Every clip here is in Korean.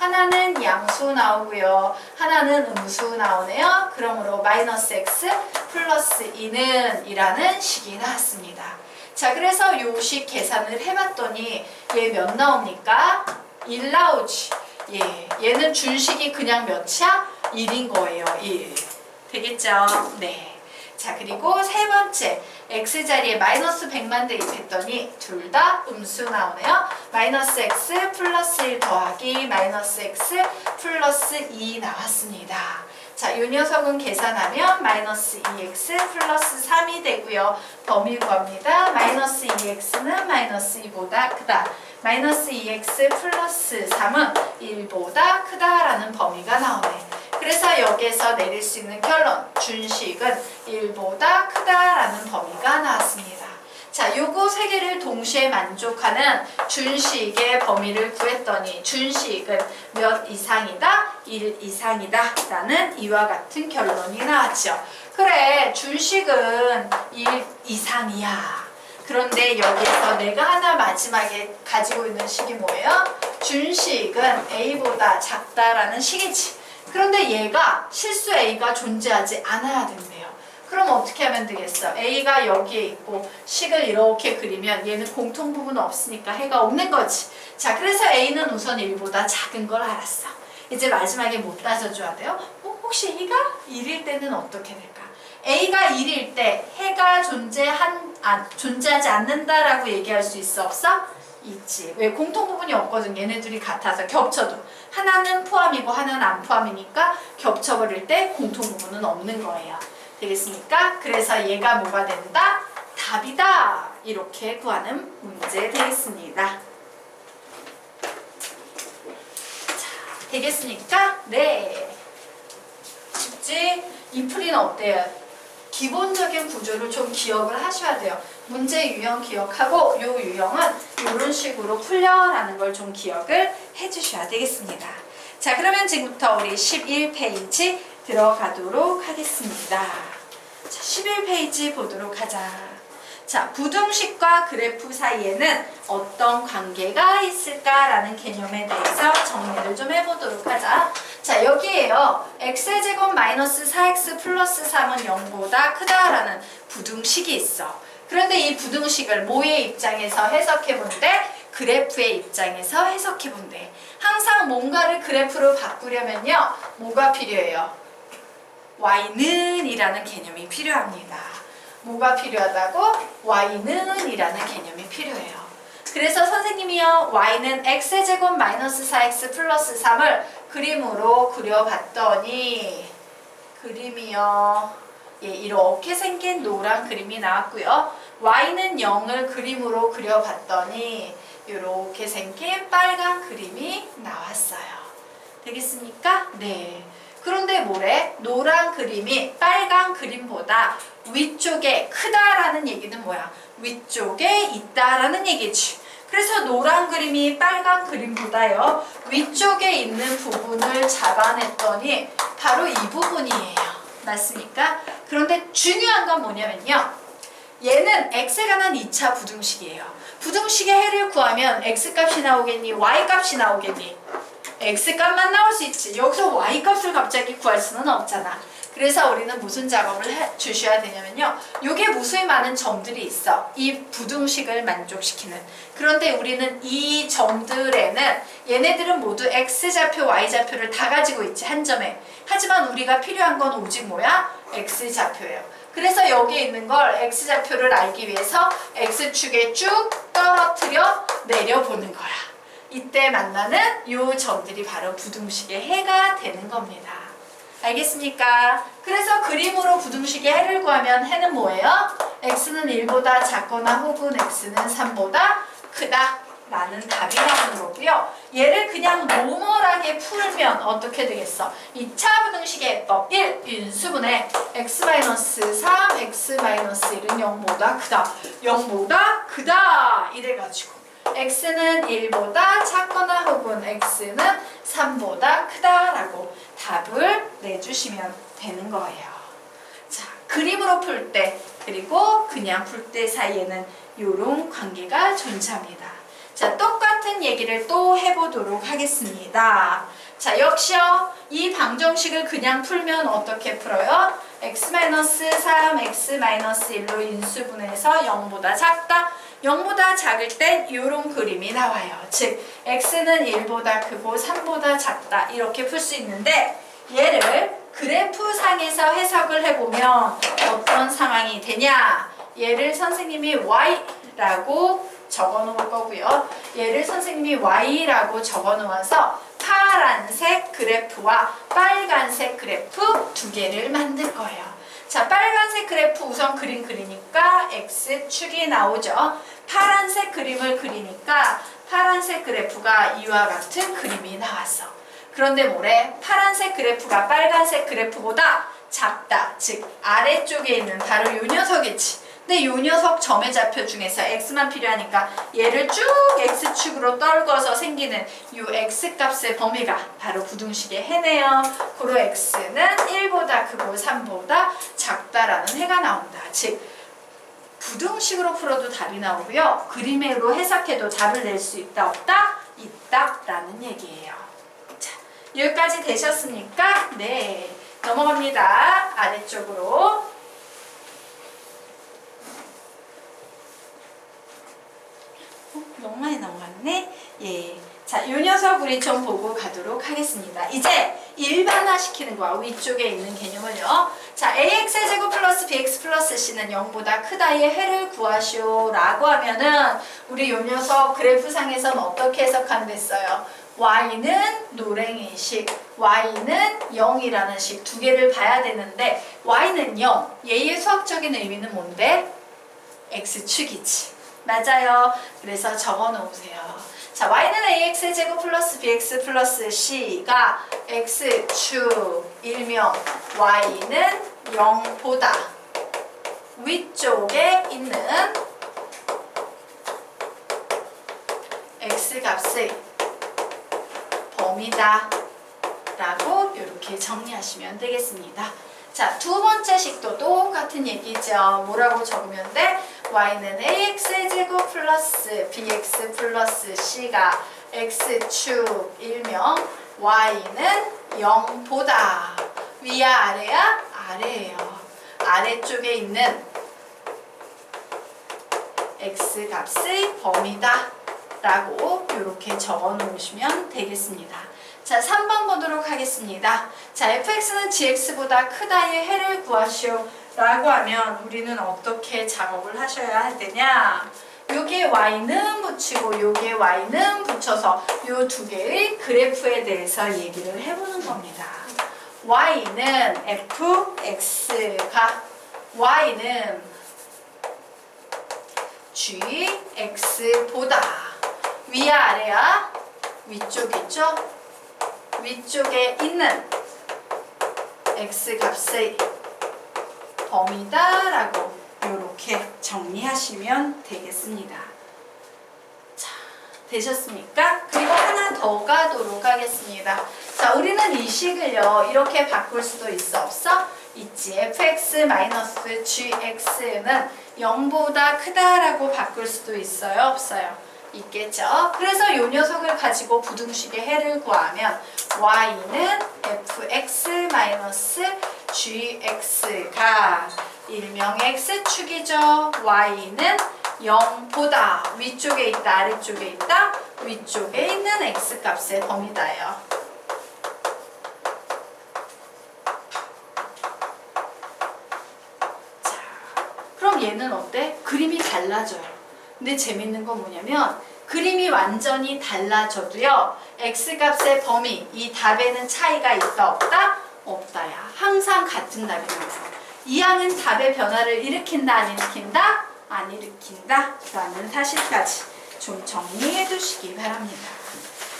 하나는 양수 나오고요. 하나는 음수 나오네요. 그러므로 마이너스 x 플러스 2는 이라는 식이 나왔습니다. 자, 그래서 요 식 계산을 해봤더니 얘 몇 나옵니까? 1 나오지. 예, 얘는 준식이 그냥 몇이야? 1인 거예요. 1. 되겠죠? 네. 자, 그리고 세 번째 x자리에 마이너스 100만 대입했더니 둘 다 음수 나오네요. 마이너스 x 플러스 1 더하기 마이너스 x 플러스 2 나왔습니다. 자, 이 녀석은 계산하면 마이너스 2x 플러스 3이 되고요. 범위 구합니다. 마이너스 2x는 마이너스 2보다 크다. 마이너스 2x 플러스 3은 1보다 크다라는 범위가 나오네. 그래서 여기에서 내릴 수 있는 결론, 준식은 1보다 크다라는 범위가 나왔습니다. 자, 요거 세 개를 동시에 만족하는 준식의 범위를 구했더니 준식은 몇 이상이다? 1 이상이다 라는 이와 같은 결론이 나왔죠. 그래, 준식은 1 이상이야. 그런데 여기에서 내가 하나 마지막에 가지고 있는 식이 뭐예요? 준식은 a보다 작다라는 식이지. 그런데 얘가 실수 a가 존재하지 않아야 된대요. 그럼 어떻게 하면 되겠어? a가 여기에 있고 식을 이렇게 그리면 얘는 공통 부분 없으니까 해가 없는 거지. 자, 그래서 a는 우선 1보다 작은 걸 알았어. 이제 마지막에 못 따져줘야 돼요. 혹시 a가 1일 때는 어떻게 될까? a가 1일 때 해가 존재하지 않는다라고 얘기할 수 있어? 없어? 있지. 왜? 공통 부분이 없거든. 얘네들이 같아서 겹쳐도. 하나는 포함이고 하나는 안 포함이니까 겹쳐버릴 때 공통 부분은 없는 거예요. 되겠습니까? 그래서 얘가 뭐가 된다? 답이다. 이렇게 구하는 문제 되겠습니다. 자, 되겠습니까? 네. 쉽지? 이 풀이는 어때요? 기본적인 구조를 좀 기억을 하셔야 돼요. 문제 유형 기억하고 요 유형은 이런 식으로 풀려라는 걸 좀 기억을 해주셔야 되겠습니다. 자, 그러면 지금부터 우리 11페이지 들어가도록 하겠습니다. 자, 11페이지 보도록 하자. 자, 부등식과 그래프 사이에는 어떤 관계가 있을까라는 개념에 대해서 정리를 좀 해보도록 하자. 자, 여기에요. x제곱 마이너스 4x 플러스 3은 0보다 크다라는 부등식이 있어. 그런데 이 부등식을 뭐의 입장에서 해석해본대? 그래프의 입장에서 해석해본대. 항상 뭔가를 그래프로 바꾸려면요. 뭐가 필요해요? y는 이라는 개념이 필요합니다. 뭐가 필요하다고? y는 이라는 개념이 필요해요. 그래서 선생님이요. y는 x제곱 마이너스 4x 플러스 3을 그림으로 그려봤더니 그림이요. 예, 이렇게 생긴 노란 그림이 나왔고요. y는 0을 그림으로 그려봤더니 이렇게 생긴 빨간 그림이 나왔어요. 되겠습니까? 네. 그런데 뭐래? 노란 그림이 빨간 그림보다 위쪽에 크다라는 얘기는 뭐야? 위쪽에 있다라는 얘기지. 그래서 노란 그림이 빨간 그림보다요. 위쪽에 있는 부분을 잡아냈더니 바로 이 부분이에요. 맞습니까? 그런데 중요한 건 뭐냐면요. 얘는 x에 관한 2차 부등식이에요. 부등식의 해를 구하면 x값이 나오겠니? y값이 나오겠니? x값만 나올 수 있지. 여기서 y값을 갑자기 구할 수는 없잖아. 그래서 우리는 무슨 작업을 주셔야 되냐면요. 요게 무수히 많은 점들이 있어. 이 부등식을 만족시키는. 그런데 우리는 이 점들에는 얘네들은 모두 x좌표, y좌표를 다 가지고 있지. 한 점에. 하지만 우리가 필요한 건 오직 뭐야? x좌표예요. 그래서 여기에 있는 걸 x좌표를 알기 위해서 x축에 쭉 떨어뜨려 내려보는 거야. 이때 만나는 요 점들이 바로 부등식의 해가 되는 겁니다. 알겠습니까? 그래서 그림으로 부등식의 해를 구하면 해는 뭐예요? x는 1보다 작거나 혹은 x는 3보다 크다 라는 답이 나오는 거고요. 얘를 그냥 노멀하게 풀면 어떻게 되겠어? 2차 부등식의 해법 1. 인수분해 x-3, x-1은 0보다 크다. 0보다 크다 이래가지고 x는 1보다 작거나 혹은 x는 3보다 크다라고 답을 내주시면 되는 거예요. 자, 그림으로 풀 때 그리고 그냥 풀 때 사이에는 이런 관계가 존재합니다. 자, 똑같은 하는 얘기를 또 해보도록 하겠습니다. 자, 역시요. 이 방정식을 그냥 풀면 어떻게 풀어요? x-3, x-1로 인수분해해서 0보다 작다. 0보다 작을 땐 이런 그림이 나와요. 즉, x는 1보다 크고 3보다 작다. 이렇게 풀 수 있는데 얘를 그래프상에서 해석을 해보면 어떤 상황이 되냐? 얘를 선생님이 y라고 적어 놓을 거고요. 얘를 선생님이 y라고 적어 놓아서 파란색 그래프와 빨간색 그래프 두 개를 만들 거예요. 자, 빨간색 그래프 우선 그림 그리니까 x축이 나오죠. 파란색 그림을 그리니까 파란색 그래프가 이와 같은 그림이 나왔어. 그런데 뭐래? 파란색 그래프가 빨간색 그래프보다 작다. 즉 아래쪽에 있는 바로 요 녀석이지. 근데 요 녀석 점의 좌표 중에서 x만 필요하니까 얘를 쭉 x축으로 떨궈서 생기는 요 x값의 범위가 바로 부등식의 해네요. 고로 x는 1보다 크고 3보다 작다라는 해가 나온다. 즉 부등식으로 풀어도 답이 나오고요. 그림으로 해석해도 답을 낼 수 있다 없다? 있다라는 얘기예요. 자, 여기까지 되셨습니까? 네. 넘어갑니다. 아래쪽으로. 너무 많이 넘어갔네. 예. 자, 요 녀석 우리 좀 보고 가도록 하겠습니다. 이제 일반화시키는 거야. 위쪽에 있는 개념을요. 자, ax의 제곱 플러스 bx 플러스 c는 0보다 크다의 해를 구하시오 라고 하면은 우리 요 녀석 그래프상에서는 어떻게 해석한댔어요? y는 노랭이식, y는 0이라는 식 두 개를 봐야 되는데 y는 0. 얘의 수학적인 의미는 뭔데? x축이지. 맞아요. 그래서 적어 놓으세요. 자, y는 ax의 제곱 플러스 bx 플러스 c가 x축 일명 y는 0보다 위쪽에 있는 x값의 범위다 라고 이렇게 정리하시면 되겠습니다. 자, 두 번째 식도 똑같은 얘기죠. 뭐라고 적으면 돼? y는 ax의 제곱 플러스 bx 플러스 c가 x축 일명 y는 0보다 위야 아래야? 아래예요. 아래쪽에 있는 x값의 범위다 라고 이렇게 적어 놓으시면 되겠습니다. 자, 3번 보도록 하겠습니다. 자, fx는 gx보다 크다의 해를 구하시오 라고 하면 우리는 어떻게 작업을 하셔야 되냐? 요게 y는 붙이고 요게 y는 붙여서 요 두 개의 그래프에 대해서 얘기를 해보는 겁니다. y는 fx가 y는 gx보다 위야 아래야? 위쪽이죠? 위쪽에 있는 x값의 범위다 라고 이렇게 정리하시면 되겠습니다. 자, 되셨습니까? 그리고 하나 더 가도록 하겠습니다. 자, 우리는 이 식을요 이렇게 바꿀 수도 있어 없어? 있지. fx-gx는 0보다 크다라고 바꿀 수도 있어요 없어요? 있겠죠. 그래서 이 녀석을 가지고 부등식의 해를 구하면 y는 fx-gx가 일명 x축이죠. y는 0보다 위쪽에 있다 아래쪽에 있다? 위쪽에 있는 x값의 범위다요. 자, 그럼 얘는 어때? 그림이 달라져요. 근데 재밌는 건 뭐냐면 그림이 완전히 달라져도요 x값의 범위, 이 답에는 차이가 있다 없다? 없다야. 항상 같은 답이 나와서 이 항은 답의 변화를 일으킨다 안 일으킨다? 안 일으킨다 라는 사실까지 좀 정리해 두시기 바랍니다.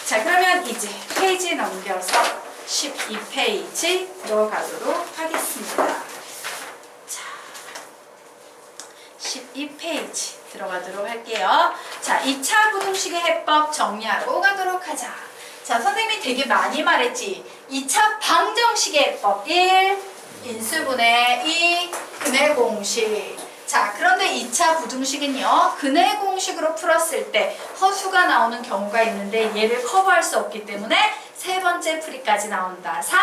자, 그러면 이제 페이지 넘겨서 12페이지 들어가도록 하겠습니다. 자, 12페이지 들어가도록 할게요. 자, 2차 부등식의 해법 정리하고 가도록 하자. 자, 선생님이 되게 많이 말했지. 2차 방정식의 해법 1, 인수분해 2, 근해 공식. 자, 그런데 2차 부등식은요. 근해 공식으로 풀었을 때 허수가 나오는 경우가 있는데 얘를 커버할 수 없기 때문에 세 번째 풀이까지 나온다. 3.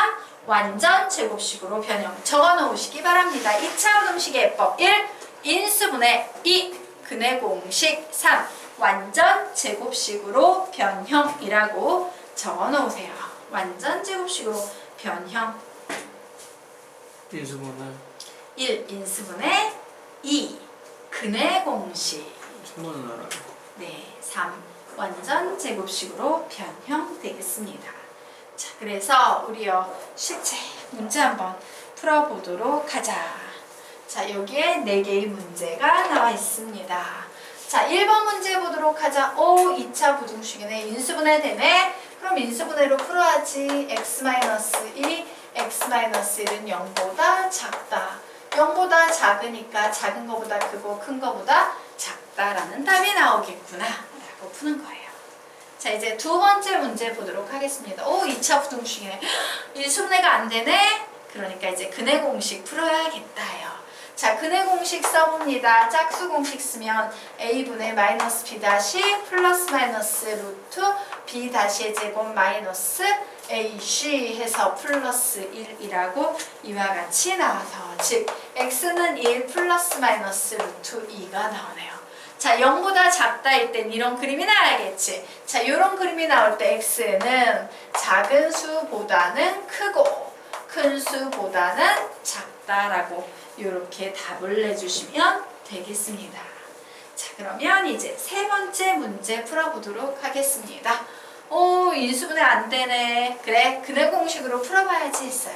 완전 제곱식으로 변형. 적어 놓으시기 바랍니다. 2차 부등식의 예법 1. 인수분해 2. 근해 공식 3. 완전 제곱식으로 변형이라고 적어 놓으세요. 완전 제곱식으로 변형. 인수분해 1. 인수분해 2. 근해 공식. 천문은 알아요. 네, 3. 완전 제곱식으로 변형되겠습니다. 자, 그래서 우리요 실제 문제 한번 풀어보도록 하자. 자, 여기에 4개의 문제가 나와 있습니다. 자, 1번 문제 보도록 하자. 2차 부등식이네. 인수분해 되네. 그럼 인수분해로 풀어야지. x-2, x-1은 0보다 작다. 0보다 작으니까 작은 거보다 크고 큰 거보다 작다라는 답이 나오겠구나 라고 푸는 거예요. 자, 이제 두 번째 문제 보도록 하겠습니다. 2차 부등식이네. 인수분해가 안 되네. 그러니까 이제 근해 공식 풀어야겠다요. 자, 근해 공식 써봅니다. 짝수 공식 쓰면 a분의 마이너스 b 다시 플러스 마이너스 루트 b 다시의 제곱 마이너스 ac 해서 플러스 1이라고 이와 같이 나와서 즉 x는 1 플러스 마이너스 루트 2가 나오네요. 자, 0보다 작다일 땐 이런 그림이 나와야겠지. 자, 이런 그림이 나올 때 x는 작은 수보다는 크고 큰 수보다는 작다라고 이렇게 답을 내주시면 되겠습니다. 자, 그러면 이제 세 번째 문제 풀어보도록 하겠습니다. 인수분해 안 되네. 그래, 근해 공식으로 풀어봐야지 했어요.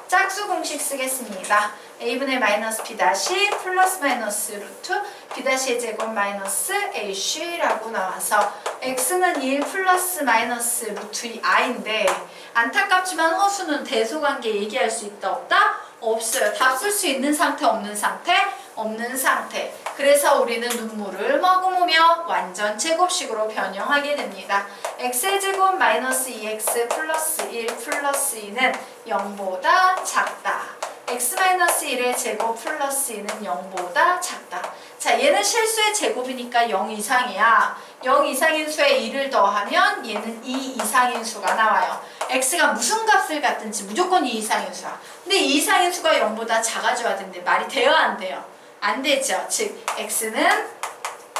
짝수 공식 쓰겠습니다. a분의 마이너스 b 다시 플러스 마이너스 루트 b 다시의 제곱 마이너스 ac라고 나와서 x는 1 플러스 마이너스 루트 2i인데 안타깝지만 허수는 대소관계 얘기할 수 있다 없다? 없어요. 답 쓸 수 있는 상태 없는 상태? 없는 상태. 그래서 우리는 눈물을 머금으며 완전 제곱식으로 변형하게 됩니다. x의 제곱 마이너스 2x 플러스 1 플러스 2는 0보다 작다. x 마이너스 1의 제곱 플러스 2는 0보다 작다. 자, 얘는 실수의 제곱이니까 0 이상이야. 0 이상인 수에 2를 더하면 얘는 2 이상인 수가 나와요. x가 무슨 값을 갖든지 무조건 2 이상인 수야. 근데 2 이상인 수가 0보다 작아져야 되는데 말이 돼요, 안 돼요? 안 되죠. 즉 x는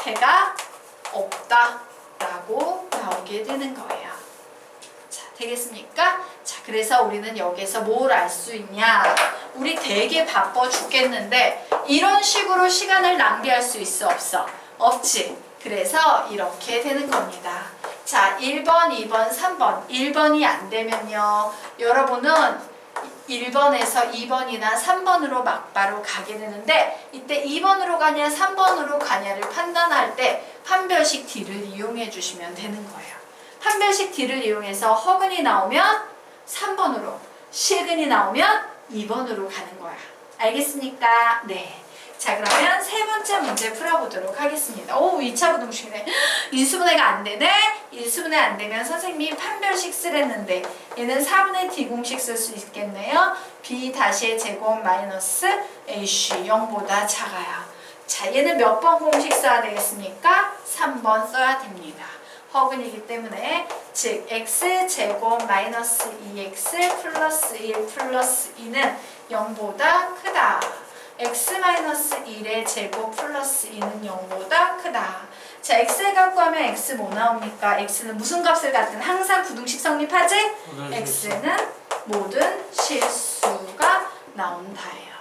해가 없다 라고 나오게 되는 거예요. 자, 되겠습니까? 자, 그래서 우리는 여기서 뭘 알 수 있냐? 우리 되게 바빠 죽겠는데 이런 식으로 시간을 낭비할 수 있어 없어? 없지. 그래서 이렇게 되는 겁니다. 자, 1번, 2번, 3번. 1번이 안 되면요. 여러분은 1번에서 2번이나 3번으로 막바로 가게 되는데 이때 2번으로 가냐 3번으로 가냐를 판단할 때 판별식 D를 이용해 주시면 되는 거예요. 판별식 D를 이용해서 허근이 나오면 3번으로, 실근이 나오면 2번으로 가는 거야. 알겠습니까? 네. 자, 그러면 세 번째 문제 풀어보도록 하겠습니다. 2차 부등식이네. 인수분해가 안 되네. 인수분해 안 되면 선생님이 판별식 쓰랬는데 얘는 4분의 D 공식 쓸 수 있겠네요. B 다시의 제곱 마이너스 AC 0보다 작아요. 자, 얘는 몇 번 공식 써야 되겠습니까? 3번 써야 됩니다. 허근이기 때문에 즉 x제곱 마이너스 2x 플러스 1 플러스 2는 0보다 크다. x-1의 제곱 플러스 2는 0보다 크다. 자, x의 값 구하면 x 뭐 나옵니까? x는 무슨 값을 갖든 항상 부등식 성립하지? x는 모든 실수가 나온다예요.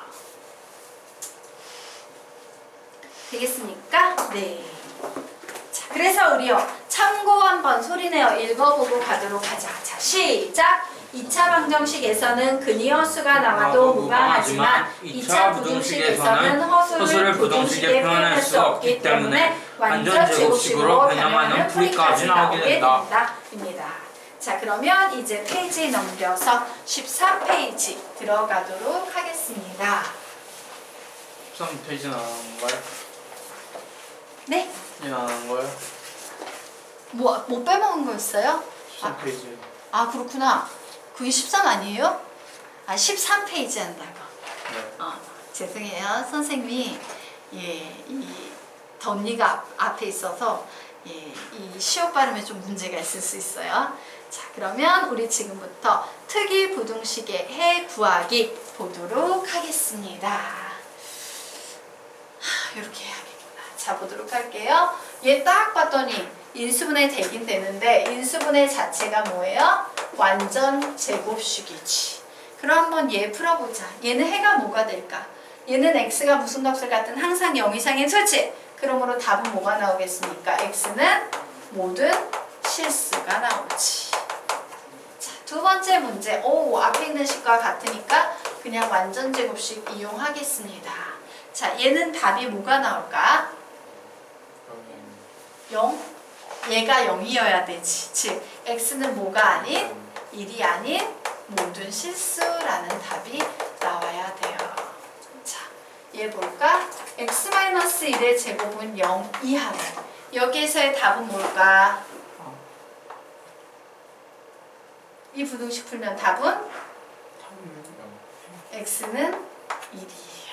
되겠습니까? 네. 자, 그래서 우리요 참고 한번 소리내어 읽어보고 가도록 하자. 자, 시작! 2차 방정식에서는 근이 허수가 나와도 무방하지만 2차 부등식에서는 허수를 부등식에 표현할 수 없기 때문에 완전 제곱식으로 변형하는 풀이까지 나오게 된다. 입니다. 자, 그러면 이제 페이지 넘겨서 14페이지 들어가도록 하겠습니다. 13페이지는 안 하는 거예요? 네? 이거 안 하는 거예요? 뭐 빼먹은 거 있어요? 13페이지. 아, 그렇구나. 그게 13 아니에요? 아, 13페이지 한다고. 네. 죄송해요. 선생님이 예, 이 덧니가 앞에 있어서 예, 이 시옷 발음에 좀 문제가 있을 수 있어요. 자, 그러면 우리 지금부터 특이 부등식의 해 구하기 보도록 하겠습니다. 이렇게 해야겠구나. 자, 보도록 할게요. 얘 딱 봤더니 인수분해 되긴 되는데 인수분해 자체가 뭐예요? 완전 제곱식이지. 그럼 한번 얘 풀어보자. 얘는 해가 뭐가 될까? 얘는 x가 무슨 값을 갖든 항상 0 이상인 수치. 그러므로 답은 뭐가 나오겠습니까? x는 모든 실수가 나오지. 자, 두 번째 문제. 오, 앞에 있는 식과 같으니까 그냥 완전 제곱식 이용하겠습니다. 자, 얘는 답이 뭐가 나올까? 0? 얘가 0이어야 되지. 즉, x는 뭐가 아닌? 1이 아닌 모든 실수라는 답이 나와야 돼요. 자, 얘 볼까? x-1의 제곱은 0 이하로. 여기에서의 답은 뭘까? 이 부등식 풀면 답은 x는 1이에요.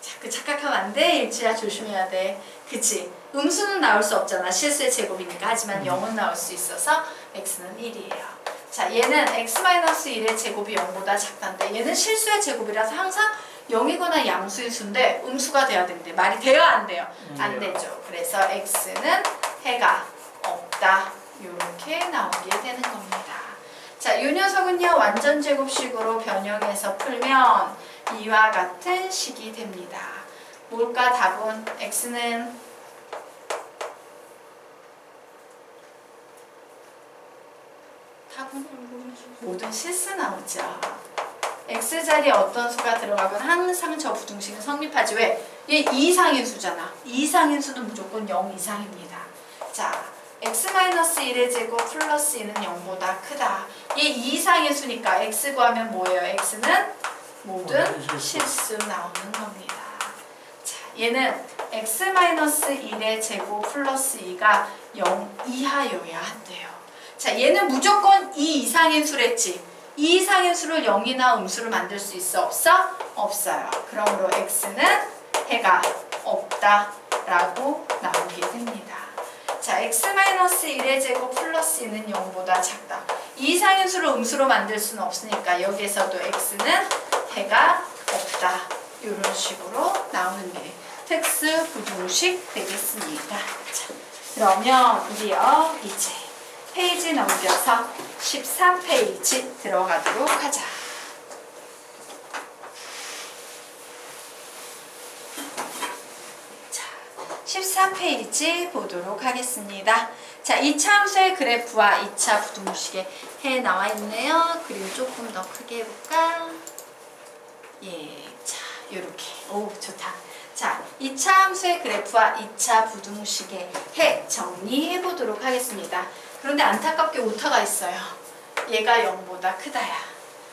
자꾸 착각하면 안 돼. 일지야 조심해야 돼. 그치? 음수는 나올 수 없잖아. 실수의 제곱이니까. 하지만 0은 나올 수 있어서 x는 1이에요. 자, 얘는 x-1의 제곱이 0보다 작다인데 얘는 실수의 제곱이라서 항상 0이거나 양수의 수인데 음수가 돼야 되는데 말이 돼요? 안 돼요? 안 되죠. 그래서 x는 해가 없다. 이렇게 나오게 되는 겁니다. 자, 이 녀석은요 완전 제곱식으로 변형해서 풀면 이와 같은 식이 됩니다. 뭘까? 답은 x는 모든 실수 나오죠. x자리에 어떤 수가 들어가건 항상 저 부등식은 성립하지. 왜? 얘 2 이상인 수잖아. 2 이상인 수는 무조건 0 이상입니다. 자, x-1의 제곱 플러스 2는 0보다 크다. 얘 2 이상의 수니까 x 구하면 뭐예요? x는 모든 실수 나오는 겁니다. 자, 얘는 x-1의 제곱 플러스 2가 0 이하여야 한대요. 자, 얘는 무조건 2 이상인 수랬지. 2 이상의 수를 0이나 음수를 만들 수 있어? 없어? 없어요. 그러므로 x는 해가 없다 라고 나오게 됩니다. 자, x-1의 제곱 플러스 2는 0보다 작다. 2 이상의 수를 음수로 만들 수는 없으니까 여기에서도 x는 해가 없다. 이런 식으로 나오는 게 특수 부등식 되겠습니다. 자, 그러면 우리요 이제 페이지 넘겨서 13페이지 들어가도록 하자. 자, 14페이지 보도록 하겠습니다. 자, 2차 함수의 그래프와 2차 부등식에 해 나와 있네요. 그림 조금 더 크게 해볼까? 예, 자, 요렇게. 오, 좋다. 자, 2차 함수의 그래프와 2차 부등식의 해 정리해 보도록 하겠습니다. 그런데 안타깝게 오타가 있어요. 얘가 0보다 크다야.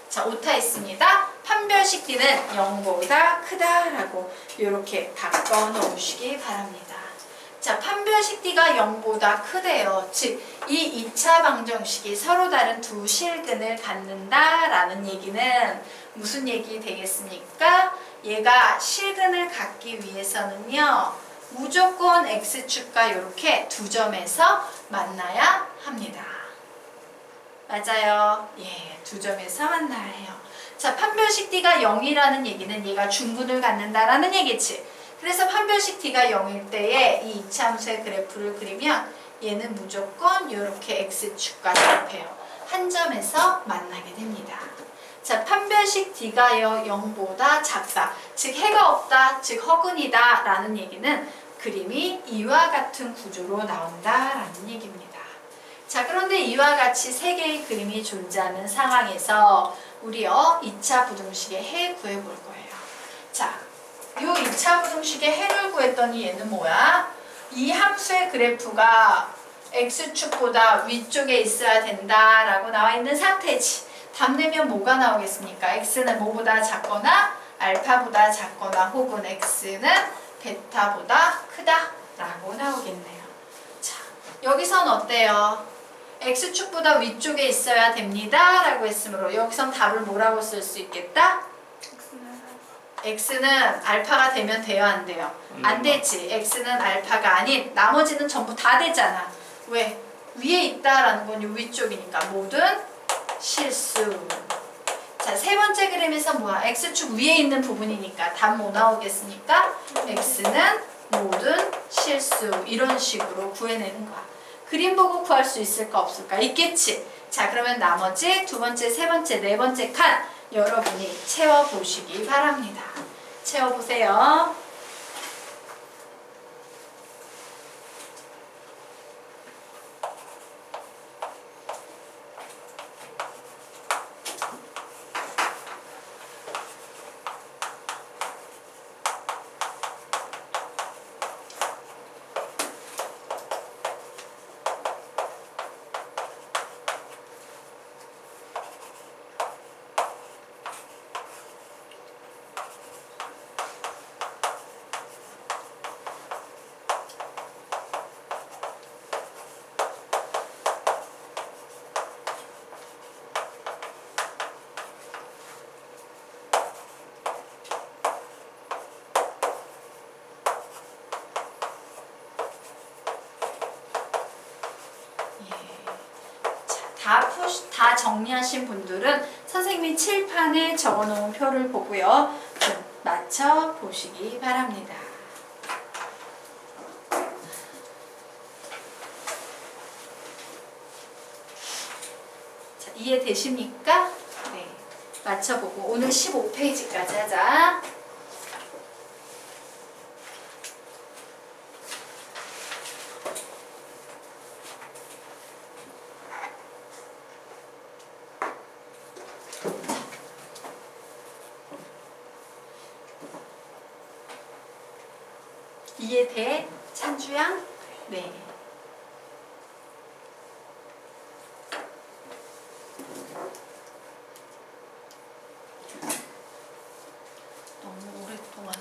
자, 오타 있습니다. 판별식 D는 0보다 크다라고 이렇게 바꿔 놓으시기 바랍니다. 자, 판별식 D가 0보다 크대요. 즉, 이 2차 방정식이 서로 다른 두 실근을 갖는다라는 얘기는 무슨 얘기 되겠습니까? 얘가 실근을 갖기 위해서는요, 무조건 X축과 이렇게 두 점에서 만나야 합니다. 맞아요. 예, 두 점에서 만나야 해요. 자, 판별식 D가 0이라는 얘기는 얘가 중근을 갖는다라는 얘기지. 그래서 판별식 D가 0일 때에 이 2차 함수의 그래프를 그리면 얘는 무조건 이렇게 X축과 접해요. 한 점에서 만나게 됩니다. 자, 판별식 D가요 0보다 작다. 즉 해가 없다. 즉 허근이다 라는 얘기는 그림이 이와 같은 구조로 나온다라는 얘기입니다. 자, 그런데 이와 같이 세 개의 그림이 존재하는 상황에서 우리요 2차 부등식의 해 구해볼 거예요. 자, 요 2차 부등식의 해를 구했더니 얘는 뭐야? 이 함수의 그래프가 x축보다 위쪽에 있어야 된다라고 나와 있는 상태지. 답 내면 뭐가 나오겠습니까? x는 뭐보다 작거나 알파보다 작거나 혹은 x는 베타보다 크다라고 나오겠네요. 자, 여기선 어때요? x축보다 위쪽에 있어야 됩니다 라고 했으므로 여기선 답을 뭐라고 쓸 수 있겠다? x는 알파가 되면 돼요, 안 돼요? 안 되지. x는 알파가 아닌 나머지는 전부 다 되잖아. 왜? 위에 있다라는 건 요 위쪽이니까 모든 실수. 자, 세 번째 그림에서 뭐야? x축 위에 있는 부분이니까 답 뭐 나오겠습니까? x는 모든 실수. 이런 식으로 구해내는 거야. 그림 보고 구할 수 있을까 없을까? 있겠지. 자, 그러면 나머지 두 번째, 세 번째, 네 번째 칸 여러분이 채워보시기 바랍니다. 채워보세요. 다 정리하신 분들은 선생님이 칠판에 적어놓은 표를 보고요. 좀 맞춰보시기 바랍니다. 자, 이해되십니까? 네. 맞춰보고 오늘 15페이지까지 하자. 이해돼? 찬주양? 네. 너무 오랫동안